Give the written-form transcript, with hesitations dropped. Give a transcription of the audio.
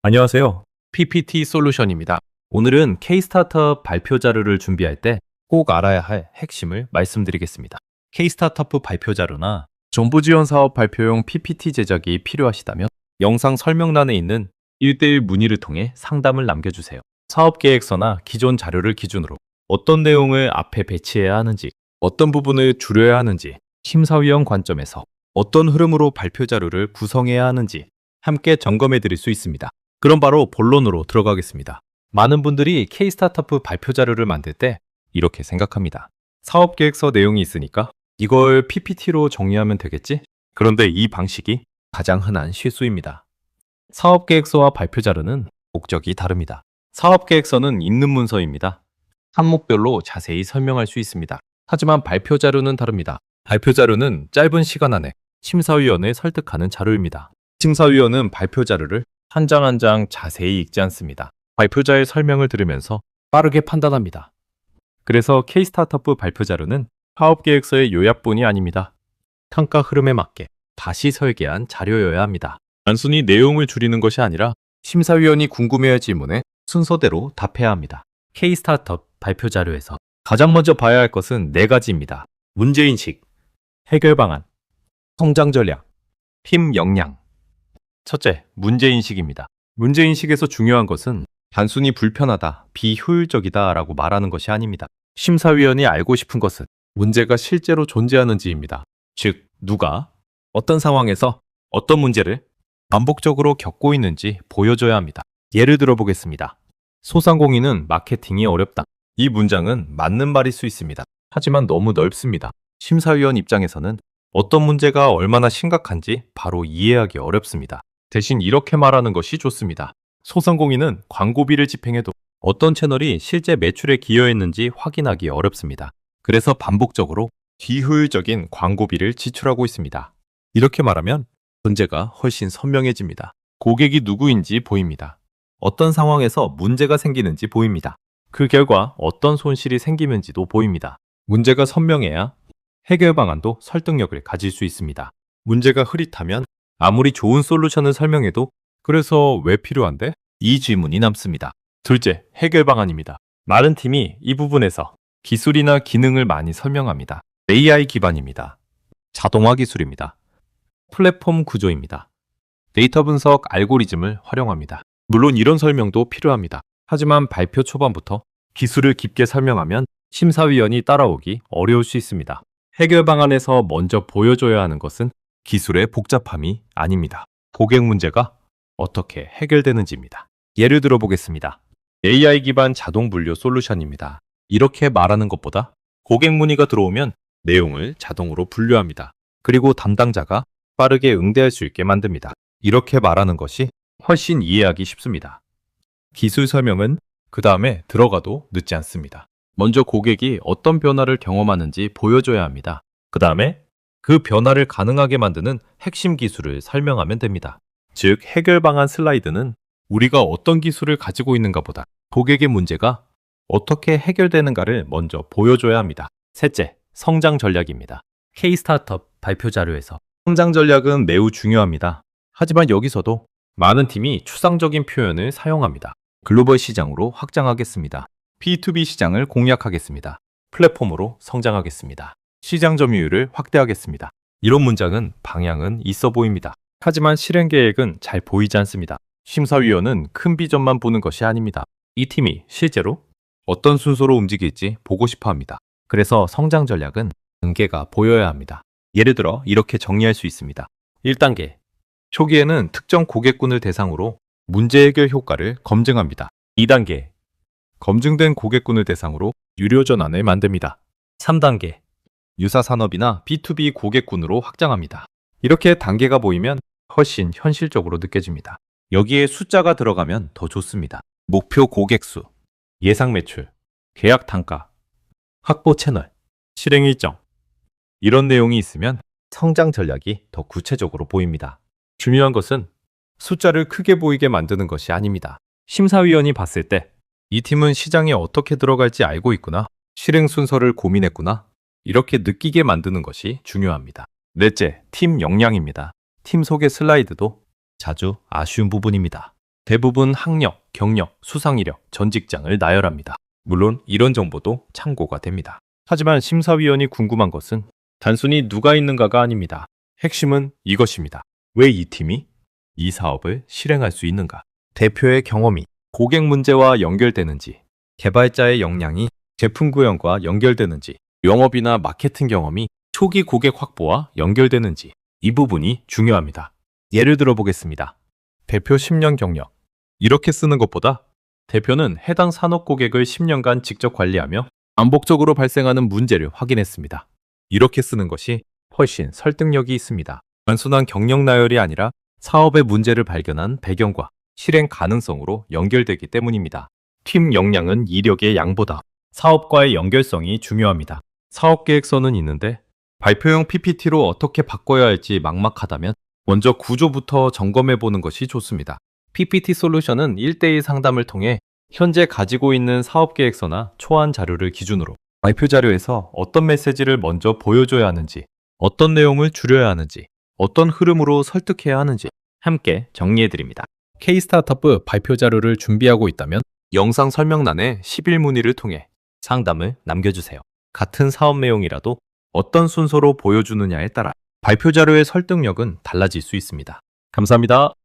안녕하세요. PPT 솔루션입니다. 오늘은 K-스타트업 발표 자료를 준비할 때 꼭 알아야 할 핵심을 말씀드리겠습니다. K-스타트업 발표 자료나 정부 지원 사업 발표용 PPT 제작이 필요하시다면 영상 설명란에 있는 1:1 문의를 통해 상담을 남겨주세요. 사업 계획서나 기존 자료를 기준으로 어떤 내용을 앞에 배치해야 하는지, 어떤 부분을 줄여야 하는지, 심사위원 관점에서 어떤 흐름으로 발표 자료를 구성해야 하는지 함께 점검해 드릴 수 있습니다. 그럼 바로 본론으로 들어가겠습니다. 많은 분들이 K-스타트업 발표 자료를 만들 때 이렇게 생각합니다. 사업 계획서 내용이 있으니까 이걸 PPT로 정리하면 되겠지? 그런데 이 방식이 가장 흔한 실수입니다. 사업 계획서와 발표 자료는 목적이 다릅니다. 사업 계획서는 있는 문서입니다. 항목별로 자세히 설명할 수 있습니다. 하지만 발표 자료는 다릅니다. 발표 자료는 짧은 시간 안에 심사위원을 설득하는 자료입니다. 심사위원은 발표 자료를 한 장 한 장 자세히 읽지 않습니다. 발표자의 설명을 들으면서 빠르게 판단합니다. 그래서 K-스타트업 발표 자료는 사업 계획서의 요약본이 아닙니다. 평가 흐름에 맞게 다시 설계한 자료여야 합니다. 단순히 내용을 줄이는 것이 아니라 심사위원이 궁금해할 질문에 순서대로 답해야 합니다. K-스타트업 발표 자료에서 가장 먼저 봐야 할 것은 4가지입니다. 문제인식, 해결 방안, 성장 전략, 팀 역량. 첫째, 문제인식입니다. 문제인식에서 중요한 것은 단순히 불편하다, 비효율적이다 라고 말하는 것이 아닙니다. 심사위원이 알고 싶은 것은 문제가 실제로 존재하는지입니다. 즉, 누가, 어떤 상황에서 어떤 문제를 반복적으로 겪고 있는지 보여줘야 합니다. 예를 들어 보겠습니다. 소상공인은 마케팅이 어렵다. 이 문장은 맞는 말일 수 있습니다. 하지만 너무 넓습니다. 심사위원 입장에서는 어떤 문제가 얼마나 심각한지 바로 이해하기 어렵습니다. 대신 이렇게 말하는 것이 좋습니다. 소상공인은 광고비를 집행해도 어떤 채널이 실제 매출에 기여했는지 확인하기 어렵습니다. 그래서 반복적으로 비효율적인 광고비를 지출하고 있습니다. 이렇게 말하면 문제가 훨씬 선명해집니다. 고객이 누구인지 보입니다. 어떤 상황에서 문제가 생기는지 보입니다. 그 결과 어떤 손실이 생기는지도 보입니다. 문제가 선명해야 해결 방안도 설득력을 가질 수 있습니다. 문제가 흐릿하면 아무리 좋은 솔루션을 설명해도 그래서 왜 필요한데? 이 질문이 남습니다. 둘째, 해결 방안입니다. 많은 팀이 이 부분에서 기술이나 기능을 많이 설명합니다. AI 기반입니다. 자동화 기술입니다. 플랫폼 구조입니다. 데이터 분석 알고리즘을 활용합니다. 물론 이런 설명도 필요합니다. 하지만 발표 초반부터 기술을 깊게 설명하면 심사위원이 따라오기 어려울 수 있습니다. 해결 방안에서 먼저 보여줘야 하는 것은 기술의 복잡함이 아닙니다. 고객 문제가 어떻게 해결되는지입니다. 예를 들어 보겠습니다. AI 기반 자동 분류 솔루션입니다. 이렇게 말하는 것보다 고객 문의가 들어오면 내용을 자동으로 분류합니다. 그리고 담당자가 빠르게 응대할 수 있게 만듭니다. 이렇게 말하는 것이 훨씬 이해하기 쉽습니다. 기술 설명은 그 다음에 들어가도 늦지 않습니다. 먼저 고객이 어떤 변화를 경험하는지 보여줘야 합니다. 그 다음에 그 변화를 가능하게 만드는 핵심 기술을 설명하면 됩니다. 즉, 해결 방안 슬라이드는 우리가 어떤 기술을 가지고 있는가 보다 고객의 문제가 어떻게 해결되는가를 먼저 보여줘야 합니다. 셋째, 성장 전략입니다. K-스타트업 발표 자료에서 성장 전략은 매우 중요합니다. 하지만 여기서도 많은 팀이 추상적인 표현을 사용합니다. 글로벌 시장으로 확장하겠습니다. B2B 시장을 공략하겠습니다. 플랫폼으로 성장하겠습니다. 시장 점유율을 확대하겠습니다. 이런 문장은 방향은 있어 보입니다. 하지만 실행 계획은 잘 보이지 않습니다. 심사위원은 큰 비전만 보는 것이 아닙니다. 이 팀이 실제로 어떤 순서로 움직일지 보고 싶어 합니다. 그래서 성장 전략은 단계가 보여야 합니다. 예를 들어 이렇게 정리할 수 있습니다. 1단계. 초기에는 특정 고객군을 대상으로 문제 해결 효과를 검증합니다. 2단계. 검증된 고객군을 대상으로 유료 전환을 만듭니다. 3단계. 유사 산업이나 B2B 고객군으로 확장합니다. 이렇게 단계가 보이면 훨씬 현실적으로 느껴집니다. 여기에 숫자가 들어가면 더 좋습니다. 목표 고객 수, 예상 매출, 계약 단가, 확보 채널, 실행 일정. 이런 내용이 있으면 성장 전략이 더 구체적으로 보입니다. 중요한 것은 숫자를 크게 보이게 만드는 것이 아닙니다. 심사위원이 봤을 때 이 팀은 시장에 어떻게 들어갈지 알고 있구나, 실행 순서를 고민했구나, 이렇게 느끼게 만드는 것이 중요합니다. 넷째, 팀 역량입니다. 팀 소개 슬라이드도 자주 아쉬운 부분입니다. 대부분 학력, 경력, 수상이력, 전 직장을 나열합니다. 물론 이런 정보도 참고가 됩니다. 하지만 심사위원이 궁금한 것은 단순히 누가 있는가가 아닙니다. 핵심은 이것입니다. 왜 이 팀이 이 사업을 실행할 수 있는가? 대표의 경험이 고객 문제와 연결되는지, 개발자의 역량이 제품 구현과 연결되는지, 영업이나 마케팅 경험이 초기 고객 확보와 연결되는지, 이 부분이 중요합니다. 예를 들어 보겠습니다. 대표 10년 경력. 이렇게 쓰는 것보다 대표는 해당 산업 고객을 10년간 직접 관리하며 반복적으로 발생하는 문제를 확인했습니다. 이렇게 쓰는 것이 훨씬 설득력이 있습니다. 단순한 경력 나열이 아니라 사업의 문제를 발견한 배경과 실행 가능성으로 연결되기 때문입니다. 팀 역량은 이력의 양보다 사업과의 연결성이 중요합니다. 사업 계획서는 있는데 발표용 PPT로 어떻게 바꿔야 할지 막막하다면 먼저 구조부터 점검해 보는 것이 좋습니다. PPT 솔루션은 1대1 상담을 통해 현재 가지고 있는 사업 계획서나 초안 자료를 기준으로 발표 자료에서 어떤 메시지를 먼저 보여줘야 하는지, 어떤 내용을 줄여야 하는지, 어떤 흐름으로 설득해야 하는지 함께 정리해 드립니다. K-스타트업 발표 자료를 준비하고 있다면 영상 설명란에 10일 문의를 통해 상담을 남겨주세요. 같은 사업 내용이라도 어떤 순서로 보여주느냐에 따라 발표 자료의 설득력은 달라질 수 있습니다. 감사합니다.